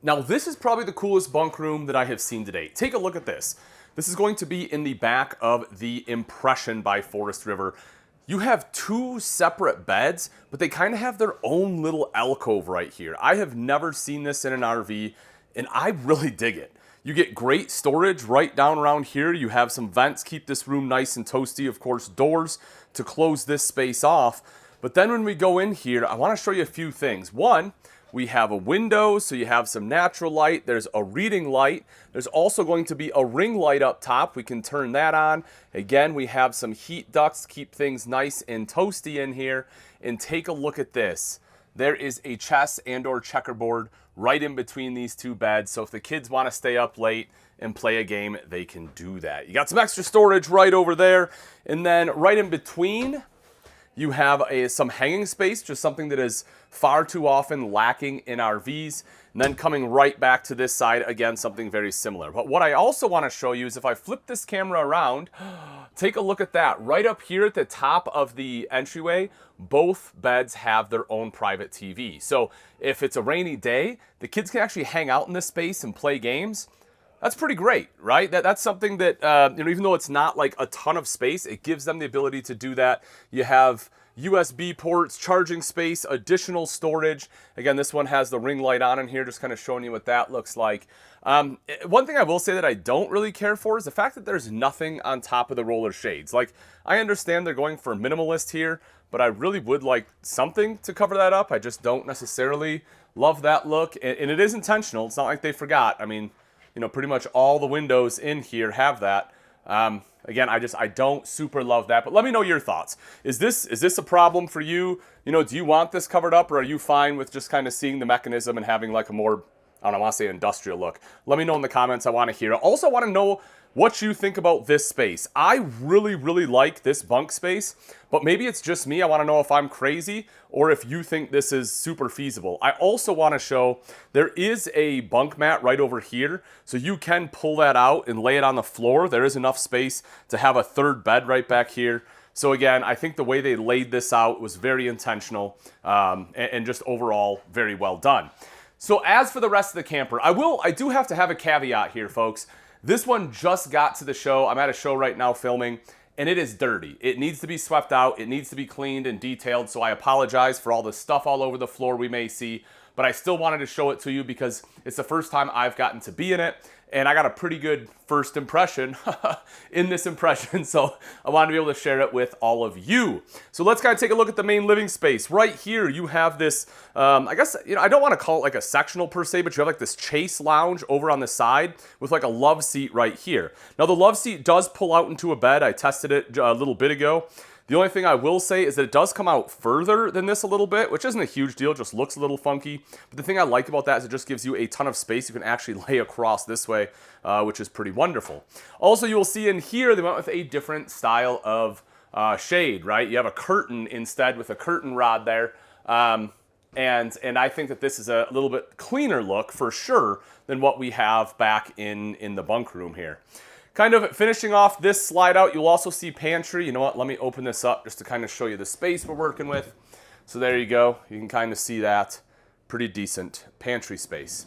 Now this is probably the coolest bunk room that I have seen to date. Take a look at this. This is going to be in the back of the Impression by Forest River. You have two separate beds, but they kind of have their own little alcove right here. I have never seen this in an RV, and I really dig it. You get great storage right down around here. You have some vents, keep this room nice and toasty. Of course, doors to close this space off. But then when we go in here, I want to show you a few things. One, we have a window, so you have some natural light. There's a reading light. There's also going to be a ring light up top. We can turn that on. Again, we have some heat ducts to keep things nice and toasty in here. And take a look at this. There is a chess and or checkerboard right in between these two beds. So if the kids want to stay up late and play a game, they can do that. You got some extra storage right over there. And then right in between, you have some hanging space, just something that is far too often lacking in RVs. And then coming right back to this side, again, something very similar. But what I also want to show you is if I flip this camera around, take a look at that. Right up here at the top of the entryway, both beds have their own private TV. So if it's a rainy day, the kids can actually hang out in this space and play games. That's pretty great, right? That's something that, even though it's not like a ton of space, it gives them the ability to do that. You have USB ports, charging space, additional storage. Again, this one has the ring light on in here, just kind of showing you what that looks like. One thing I will say that I don't really care for is the fact that there's nothing on top of the roller shades. Like, I understand they're going for minimalist here, but I really would like something to cover that up. I just don't necessarily love that look, and it is intentional. It's not like they forgot. I mean, pretty much all the windows in here have that. Again, I don't super love that, but let me know your thoughts. Is this a problem for you? Do you want this covered up, or are you fine with just kind of seeing the mechanism and having like a more, I want to say industrial look? Let me know in the comments. I want to hear. I also want to know what you think about this space. I really, really like this bunk space, but maybe it's just me. I want to know if I'm crazy or if you think this is super feasible. I also want to show there is a bunk mat right over here, so you can pull that out and lay it on the floor. There is enough space to have a third bed right back here. So again, I think the way they laid this out was very intentional and just overall very well done. So as for the rest of the camper, I do have to have a caveat here, folks. This one just got to the show. I'm at a show right now filming, and it is dirty. It needs to be swept out. It needs to be cleaned and detailed, so I apologize for all the stuff all over the floor we may see, but I still wanted to show it to you because it's the first time I've gotten to be in it, and I got a pretty good first impression in this impression, so I wanted to be able to share it with all of you. So let's kind of take a look at the main living space. Right here, you have this, I guess, I don't want to call it like a sectional per se, but you have like this chase lounge over on the side with like a love seat right here. Now the love seat does pull out into a bed. I tested it a little bit ago. The only thing I will say is that it does come out further than this a little bit, which isn't a huge deal, just looks a little funky. But the thing I like about that is it just gives you a ton of space you can actually lay across this way, which is pretty wonderful. Also, you will see in here, they went with a different style of shade, right? You have a curtain instead with a curtain rod there. And I think that this is a little bit cleaner look for sure than what we have back in the bunk room here. Kind of finishing off this slide out, you'll also see pantry. You know what, let me open this up just to kind of show you the space we're working with. So there you go, you can kind of see that. Pretty decent pantry space.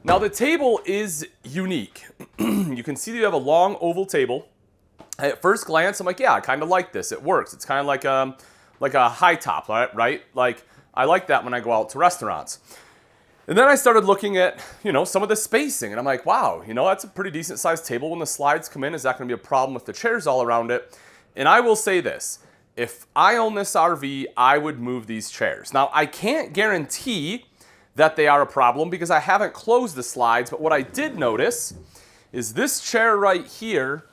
Now the table is unique. You can see that you have a long oval table. At first glance, I'm like, yeah, I kind of like this, it works. It's kind of like a high top, right? Like, I like that when I go out to restaurants. And then I started looking at, some of the spacing, and I'm like, wow, that's a pretty decent sized table. When the slides come in, is that going to be a problem with the chairs all around it? And I will say this, if I own this RV, I would move these chairs. Now, I can't guarantee that they are a problem because I haven't closed the slides, but what I did notice is this chair right here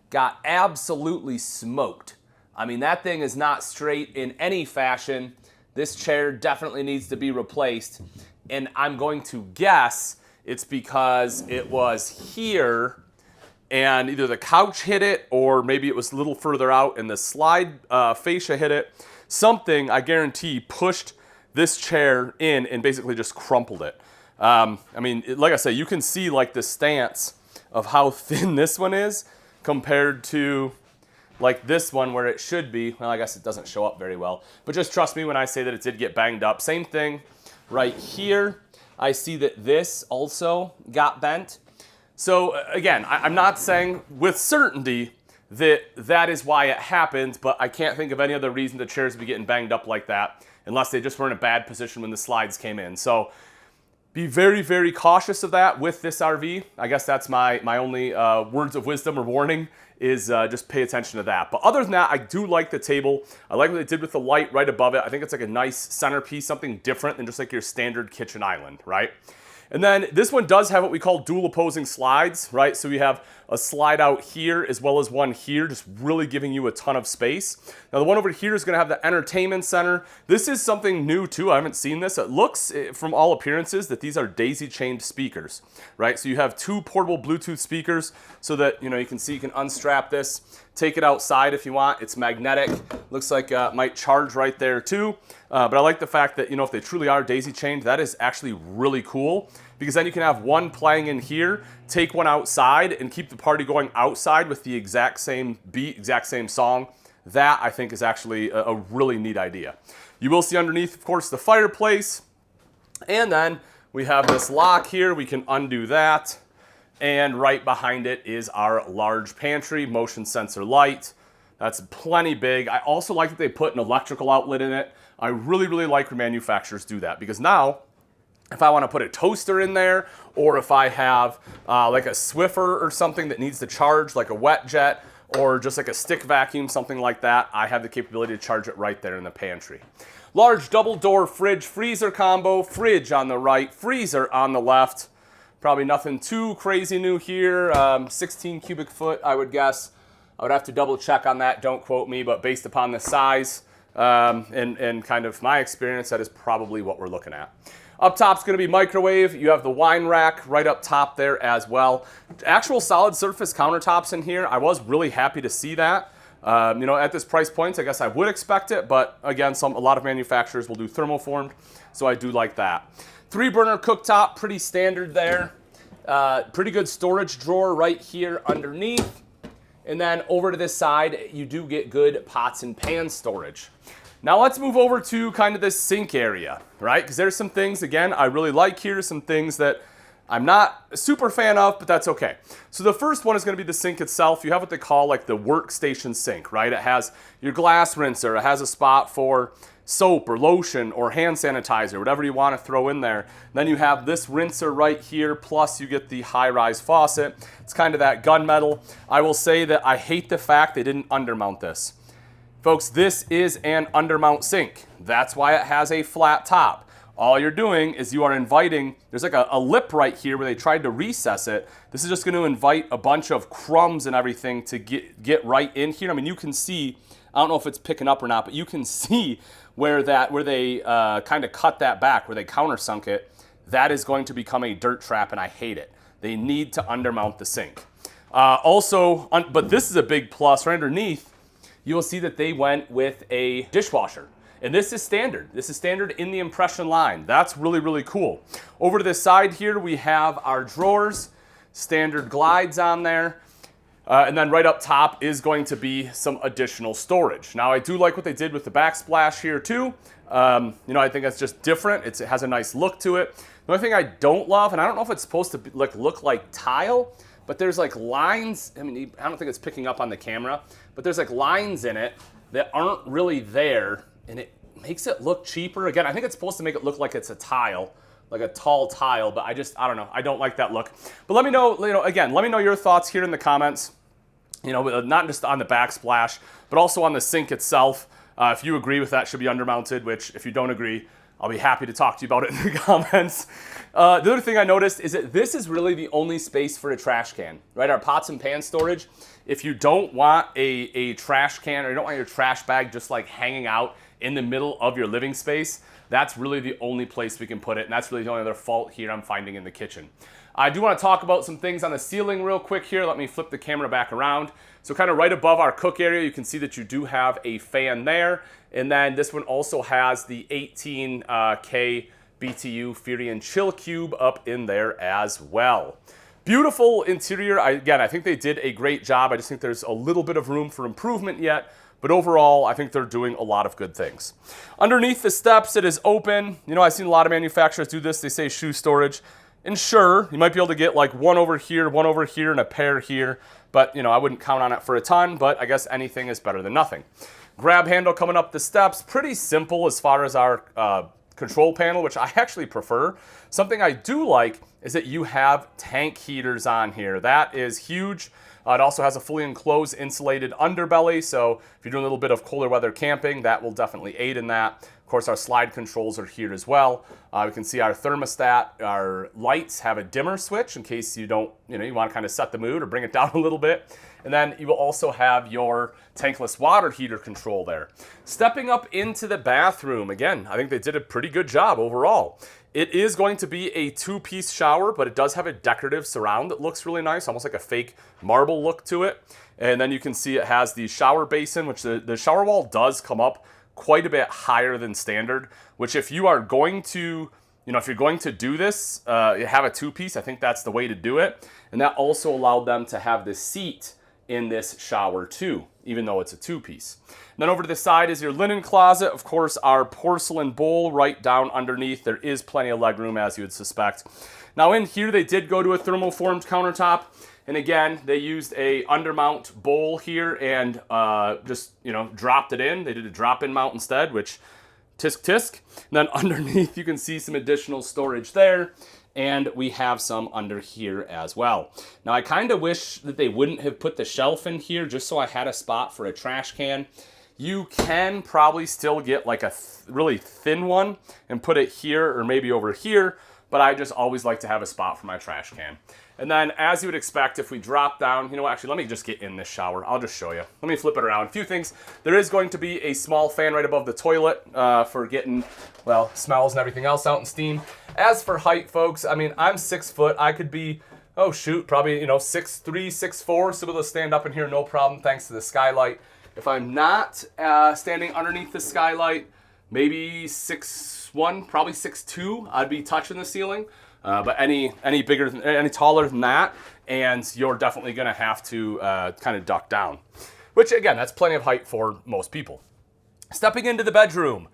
got absolutely smoked. I mean, that thing is not straight in any fashion. This chair definitely needs to be replaced. And I'm going to guess it's because it was here and either the couch hit it or maybe it was a little further out and the slide fascia hit it. Something, I guarantee, pushed this chair in and basically just crumpled it. Like I say, you can see like the stance of how thin this one is compared to like this one where it should be. Well, I guess it doesn't show up very well, but just trust me when I say that it did get banged up. Same thing right here. I see that this also got bent. So again, I'm not saying with certainty that that is why it happened, but I can't think of any other reason the chairs would be getting banged up like that unless they just were in a bad position when the slides came in. So be very, very cautious of that with this RV. I guess that's my only words of wisdom or warning is just pay attention to that. But other than that, I do like the table. I like what they did with the light right above it. I think it's like a nice centerpiece, something different than just like your standard kitchen island, right? And then this one does have what we call dual opposing slides, right? So we have a slide out here as well as one here, just really giving you a ton of space. Now the one over here is gonna have the entertainment center. This is something new too, I haven't seen this. It looks, from all appearances, that these are daisy chained speakers, right? So you have two portable Bluetooth speakers so that, you know, you can see you can unstrap this, take it outside if you want. It's magnetic, looks like it might charge right there too. But I like the fact that, you know, if they truly are daisy chained, that is actually really cool because then you can have one playing in here, take one outside and keep the party going outside with the exact same beat, exact same song. That I think is actually a really neat idea. You will see underneath, of course, the fireplace. And then we have this lock here. We can undo that. And right behind it is our large pantry, motion sensor light. That's plenty big. I also like that they put an electrical outlet in it. I really, really like when manufacturers do that because now if I want to put a toaster in there or if I have like a Swiffer or something that needs to charge like a wet jet or just like a stick vacuum, something like that, I have the capability to charge it right there in the pantry. Large double door fridge freezer combo, fridge on the right, freezer on the left. Probably nothing too crazy new here. 16 cubic foot, I would guess. I would have to double check on that, don't quote me, but based upon the size and kind of my experience, that is probably what we're looking at. Up top's gonna be microwave. You have the wine rack right up top there as well. Actual solid surface countertops in here. I was really happy to see that. You know, at this price point, I guess I would expect it, but again, a lot of manufacturers will do thermoformed, so I do like that. 3-burner cooktop, pretty standard there. Pretty good storage drawer right here underneath. And then over to this side, you do get good pots and pan storage. Now let's move over to kind of this sink area, right? Because there's some things, again, I really like here, some things that I'm not a super fan of, but that's okay. So the first one is gonna be the sink itself. You have what they call like the workstation sink, right? It has your glass rinser, it has a spot for soap or lotion or hand sanitizer, whatever you want to throw in there. Then you have this rinser right here, plus you get the high-rise faucet. It's kind of that gunmetal. I will say that I hate the fact they didn't undermount this. Folks, this is an undermount sink. That's why it has a flat top. All you're doing is you are inviting, there's like a lip right here where they tried to recess it. This is just going to invite a bunch of crumbs and everything to get right in here. I mean, you can see, I don't know if it's picking up or not, but you can see where they kind of cut that back, where they countersunk it. That is going to become a dirt trap, and I hate it. They need to undermount the sink. But this is a big plus. Right underneath, you will see that they went with a dishwasher. And this is standard. This is standard in the impression line. That's really, really cool. Over to this side here, we have our drawers, standard glides on there. And then right up top is going to be some additional storage. Now, I do like what they did with the backsplash here too. You know, I think that's just different. It has a nice look to it. The only thing I don't love, and I don't know if it's supposed to look like tile, but there's like lines. I mean, I don't think it's picking up on the camera, but there's like lines in it that aren't really there, and it makes it look cheaper. Again, I think it's supposed to make it look like it's a tile, like a tall tile, but I don't know. I don't like that look. But let me know, again, let me know your thoughts here in the comments. You know, not just on the backsplash, but also on the sink itself. If you agree with that should be undermounted, which if you don't agree, I'll be happy to talk to you about it in the comments. The other thing I noticed is that this is really the only space for a trash can, right? Our pots and pan storage. If you don't want a trash can or you don't want your trash bag just like hanging out in the middle of your living space, that's really the only place we can put it, and that's really the only other fault here I'm finding in the kitchen. I do want to talk about some things on the ceiling real quick here. Let me flip the camera back around. So kind of right above our cook area, you can see that you do have a fan there. And then this one also has the 18K BTU Furion Chill Cube up in there as well. Beautiful interior. Again, I think they did a great job. I just think there's a little bit of room for improvement yet, but overall, I think they're doing a lot of good things. Underneath the steps, it is open. You know, I've seen a lot of manufacturers do this. They say shoe storage. And sure, you might be able to get like one over here, and a pair here. But, you know, I wouldn't count on it for a ton, but I guess anything is better than nothing. Grab handle coming up the steps, pretty simple as far as our control panel, which I actually prefer. Something I do like is that you have tank heaters on here. That is huge. It also has a fully enclosed insulated underbelly, so if you're doing a little bit of colder weather camping, that will definitely aid in that. Of course, our slide controls are here as well. We can see our thermostat. Our lights have a dimmer switch in case you don't, you want to kind of set the mood or bring it down a little bit. And then you will also have your tankless water heater control there. Stepping up into the bathroom, again, I think they did a pretty good job overall. It is going to be a two-piece shower, but it does have a decorative surround that looks really nice, almost like a fake marble look to it. And then you can see it has the shower basin, which the shower wall does come up quite a bit higher than standard, which if you are going to, if you're going to do this, have a two-piece, I think that's the way to do it. And that also allowed them to have the seat in this shower too, even though it's a two-piece. Then over to the side is your linen closet. Of course, our porcelain bowl right down underneath. There is plenty of leg room, as you would suspect. Now in here, they did go to a thermoformed countertop. And again, they used a undermount bowl here and just, dropped it in. They did a drop-in mount instead, which tisk tisk. And then underneath, you can see some additional storage there. And we have some under here as well. Now, I kind of wish that they wouldn't have put the shelf in here just so I had a spot for a trash can. You can probably still get like a really thin one and put it here or maybe over here, but I just always like to have a spot for my trash can. And then, as you would expect, if we drop down, actually, let me just get in this shower. I'll just show you. Let me flip it around. A few things. There is going to be a small fan right above the toilet for getting, smells and everything else out and steam. As for height, folks, I'm 6 foot. I could be, probably, 6'3", 6'4", so able to stand up in here, no problem, thanks to the skylight. If I'm not standing underneath the skylight, maybe 6'1", probably 6'2", I'd be touching the ceiling. But any taller than that, and you're definitely going to have to kind of duck down. Which, again, that's plenty of height for most people. Stepping into the bedroom,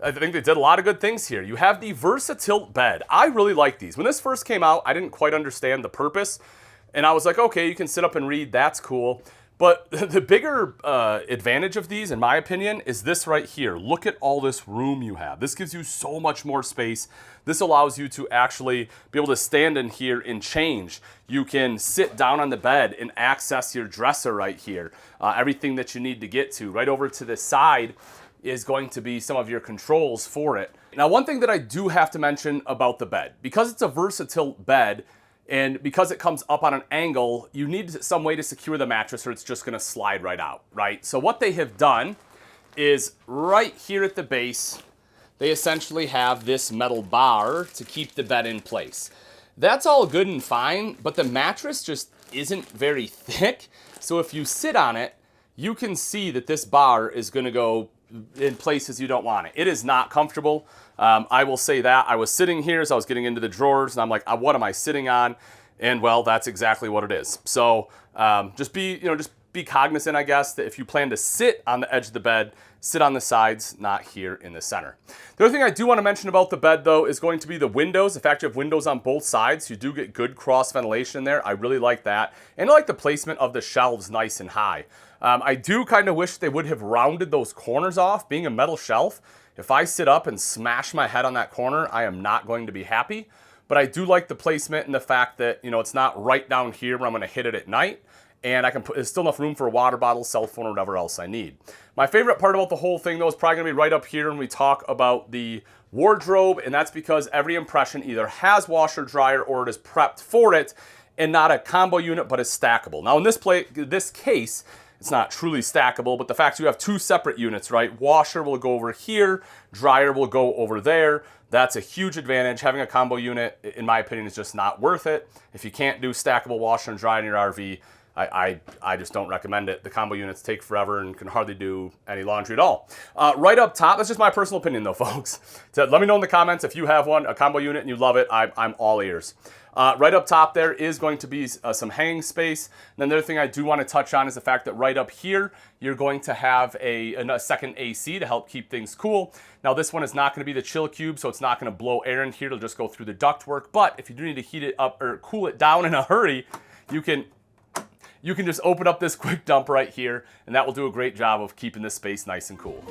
I think they did a lot of good things here. You have the VersaTilt bed. I really like these. When this first came out, I didn't quite understand the purpose, and I was like, okay, you can sit up and read, that's cool. But the bigger advantage of these, in my opinion, is this right here. Look at all this room you have. This gives you so much more space. This allows you to actually be able to stand in here and change. You can sit down on the bed and access your dresser right here. Everything that you need to get to. Right over to the side is going to be some of your controls for it. Now, one thing that I do have to mention about the bed, because it's a VersaTilt bed, and because it comes up on an angle, you need some way to secure the mattress or it's just gonna slide right out, right? So what they have done is right here at the base, they essentially have this metal bar to keep the bed in place. That's all good and fine, but the mattress just isn't very thick. So if you sit on it, you can see that this bar is gonna go in places you don't want it. It is not comfortable. I will say that. I was sitting here as I was getting into the drawers, and I'm like, what am I sitting on? And well, that's exactly what it is. So just be cognizant, I guess, that if you plan to sit on the edge of the bed, sit on the sides, not here in the center. The other thing I do want to mention about the bed, though, is going to be the windows. The fact you have windows on both sides, you do get good cross ventilation there. I really like that. And I like the placement of the shelves nice and high. I do kind of wish they would have rounded those corners off. Being a metal shelf, if I sit up and smash my head on that corner, I am not going to be happy. But I do like the placement and the fact that, it's not right down here where I'm going to hit it at night. And there's still enough room for a water bottle, cell phone, or whatever else I need. My favorite part about the whole thing, though, is probably going to be right up here when we talk about the wardrobe. And that's because every impression either has washer dryer or it is prepped for it, and not a combo unit, but is stackable. Now, in this case, it's not truly stackable, but the fact you have two separate units, right? Washer will go over here, dryer will go over there. That's a huge advantage. Having a combo unit, in my opinion, is just not worth it. If you can't do stackable washer and dryer in your RV, I just don't recommend it. The combo units take forever and can hardly do any laundry at all. Right up top, that's just my personal opinion though, folks. So let me know in the comments if you have one, a combo unit, and you love it. I'm all ears. Right up top there is going to be some hanging space. And then the other thing I do want to touch on is the fact that right up here, you're going to have a second AC to help keep things cool. Now this one is not going to be the chill cube, so it's not going to blow air in here. It'll just go through the ductwork. But if you do need to heat it up or cool it down in a hurry, you can just open up this quick dump right here, and that will do a great job of keeping this space nice and cool.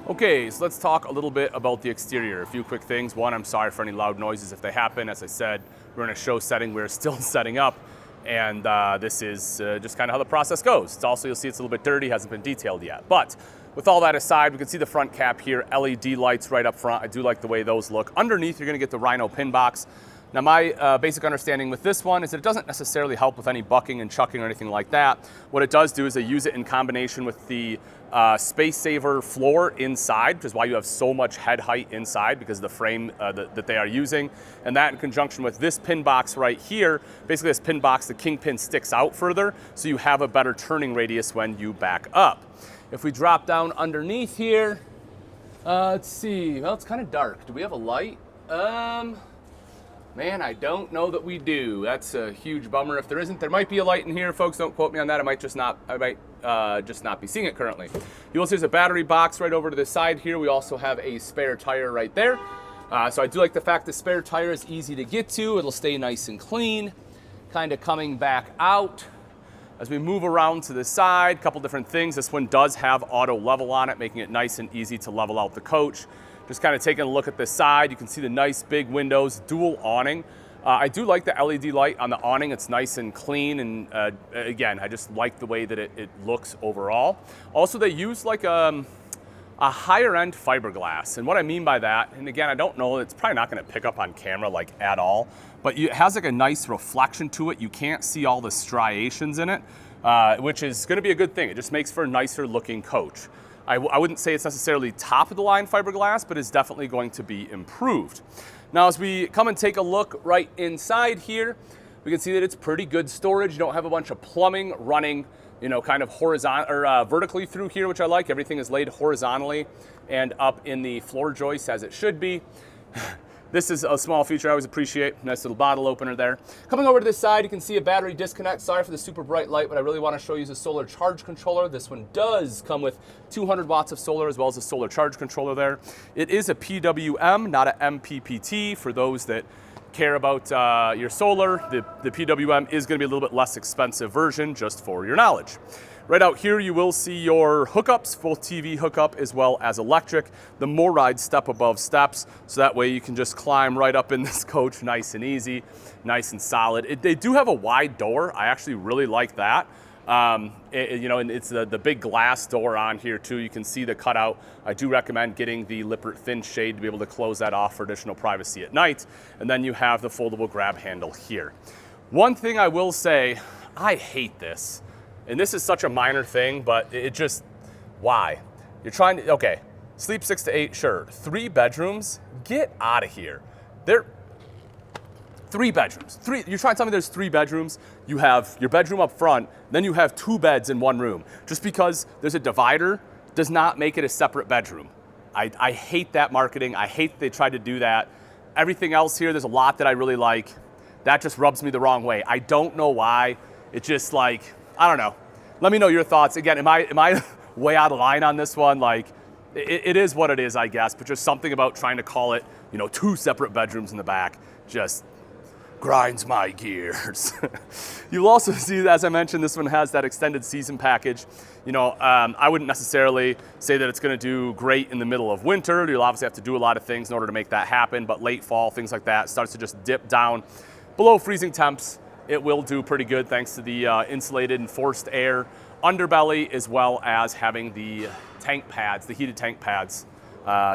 Okay, so let's talk a little bit about the exterior. A few quick things. One, I'm sorry for any loud noises if they happen. As I said, we're in a show setting. We're still setting up, and this is just kind of how the process goes. It's also, you'll see it's a little bit dirty, hasn't been detailed yet. But with all that aside, we can see the front cap here, LED lights right up front. I do like the way those look. Underneath, you're gonna get the Rhino pin box. Now my basic understanding with this one is that it doesn't necessarily help with any bucking and chucking or anything like that. What it does do is they use it in combination with the space saver floor inside, which is why you have so much head height inside because of the frame that they are using. And that in conjunction with this pin box right here, basically this pin box, the kingpin sticks out further, so you have a better turning radius when you back up. If we drop down underneath here, let's see, well, it's kind of dark. Do we have a light? Man, I don't know that we do. That's a huge bummer. If there isn't, there might be a light in here. Folks, don't quote me on that. I might just not be seeing it currently. You will see there's a battery box right over to the side here. We also have a spare tire right there. So I do like the fact the spare tire is easy to get to. It'll stay nice and clean. Kind of coming back out. As we move around to the side, a couple different things. This one does have auto level on it, making it nice and easy to level out the coach. Just kind of taking a look at the side, you can see the nice big windows, dual awning. I do like the LED light on the awning. It's nice and clean, and again, I just like the way that it looks overall. Also, they use like a higher end fiberglass, and what I mean by that, and again, I don't know, it's probably not going to pick up on camera like at all, but it has like a nice reflection to it. You can't see all the striations in it, which is going to be a good thing. It just makes for a nicer looking coach. I wouldn't say it's necessarily top of the line fiberglass, but it's definitely going to be improved. Now, as we come and take a look right inside here, we can see that it's pretty good storage. You don't have a bunch of plumbing running, you know, kind of horizontal or vertically through here, which I like. Everything is laid horizontally and up in the floor joists as it should be. This is a small feature I always appreciate. Nice little bottle opener there. Coming over to this side, you can see a battery disconnect. Sorry for the super bright light. What I really want to show you is a solar charge controller. This one does come with 200 watts of solar as well as a solar charge controller there. It is a PWM, not a MPPT. For those that care about your solar, the PWM is going to be a little bit less expensive version, just for your knowledge. Right out here, you will see your hookups, both TV hookup as well as electric. The MORryde step above steps, so that way you can just climb right up in this coach nice and easy, nice and solid. They do have a wide door. I actually really like that. You know, and it's the big glass door on here too. You can see the cutout. I do recommend getting the Lippert thin shade to be able to close that off for additional privacy at night. And then you have the foldable grab handle here. One thing I will say, I hate this. And this is such a minor thing, but it just, why? You're trying to, okay, sleep 6 to 8, sure. 3 bedrooms, get out of here. They're 3 bedrooms. You're trying to tell me there's 3 bedrooms? You have your bedroom up front, then you have 2 beds in 1 room. Just because there's a divider does not make it a separate bedroom. I hate that marketing. I hate that they tried to do that. Everything else here, there's a lot that I really like. That just rubs me the wrong way. I don't know why. It's just like, I don't know. Let me know your thoughts. Again, am I way out of line on this one? Like, it is what it is, I guess, but just something about trying to call it, you know, 2 separate bedrooms in the back just grinds my gears. You'll also see, as I mentioned, this one has that extended season package. You know, I wouldn't necessarily say that it's going to do great in the middle of winter. You'll obviously have to do a lot of things in order to make that happen, but late fall, things like that, starts to just dip down below freezing temps. It will do pretty good thanks to the insulated and forced air underbelly, as well as having the tank pads, the heated tank pads,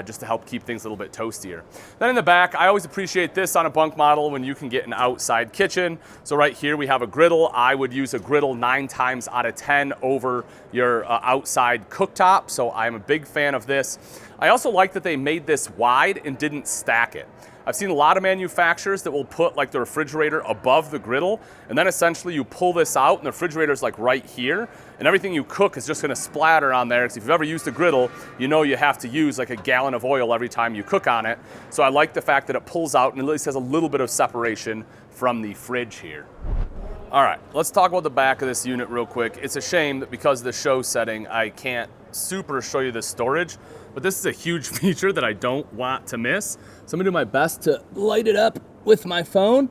just to help keep things a little bit toastier. Then in the back, I always appreciate this on a bunk model when you can get an outside kitchen. So right here we have a griddle. I would use a griddle 9 times out of 10 over your outside cooktop. So I'm a big fan of this. I also like that they made this wide and didn't stack it. I've seen a lot of manufacturers that will put like the refrigerator above the griddle, and then essentially you pull this out and the refrigerator's like right here, and everything you cook is just gonna splatter on there, because if you've ever used a griddle, you know you have to use like a gallon of oil every time you cook on it. So I like the fact that it pulls out and at least has a little bit of separation from the fridge here. All right, let's talk about the back of this unit real quick. It's a shame that because of the show setting, I can't super show you the storage, but this is a huge feature that I don't want to miss. So I'm gonna do my best to light it up with my phone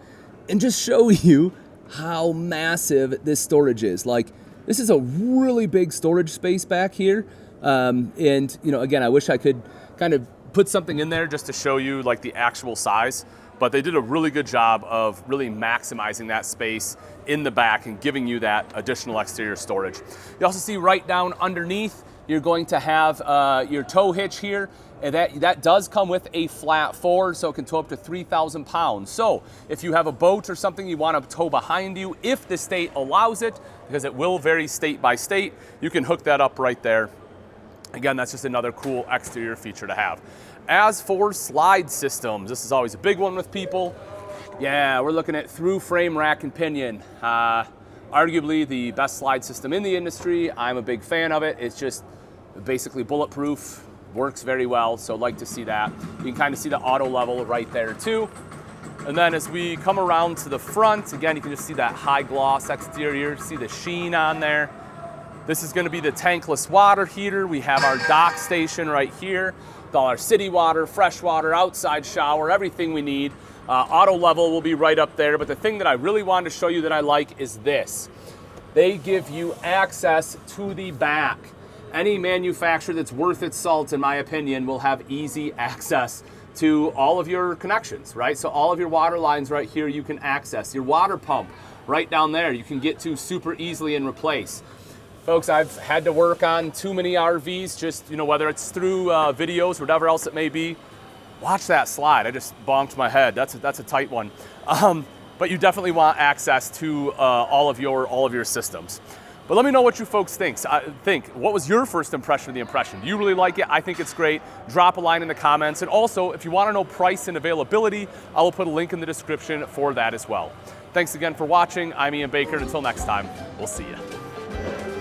and just show you how massive this storage is. Like, this is a really big storage space back here. And you know, again, I wish I could kind of put something in there just to show you like the actual size, but they did a really good job of really maximizing that space in the back and giving you that additional exterior storage. You also see right down underneath, you're going to have your tow hitch here, and that does come with a flat forward, so it can tow up to 3,000 pounds. So if you have a boat or something you want to tow behind you, if the state allows it, because it will vary state by state, you can hook that up right there. Again, that's just another cool exterior feature to have. As for slide systems, this is always a big one with people. Yeah, we're looking at through frame rack and pinion. Arguably the best slide system in the industry. I'm a big fan of it. It's just basically bulletproof, works very well, so like to see that. You can kind of see the auto level right there too. And then as we come around to the front, again, you can just see that high gloss exterior, see the sheen on there. This is gonna be the tankless water heater. We have our dock station right here, with all our city water, fresh water, outside shower, everything we need. Auto level will be right up there, but the thing that I really wanted to show you that I like is this. They give you access to the back. Any manufacturer that's worth its salt, in my opinion, will have easy access to all of your connections, right? So all of your water lines right here you can access. Your water pump right down there you can get to super easily and replace. Folks, I've had to work on too many RVs, just, you know, whether it's through videos or whatever else it may be. Watch that slide, I just bonked my head. That's a tight one. But you definitely want access to all of your systems. But let me know what you folks think. What was your first impression of the Impression? Do you really like it? I think it's great. Drop a line in the comments. And also, if you want to know price and availability, I will put a link in the description for that as well. Thanks again for watching. I'm Ian Baker. Until next time, we'll see you.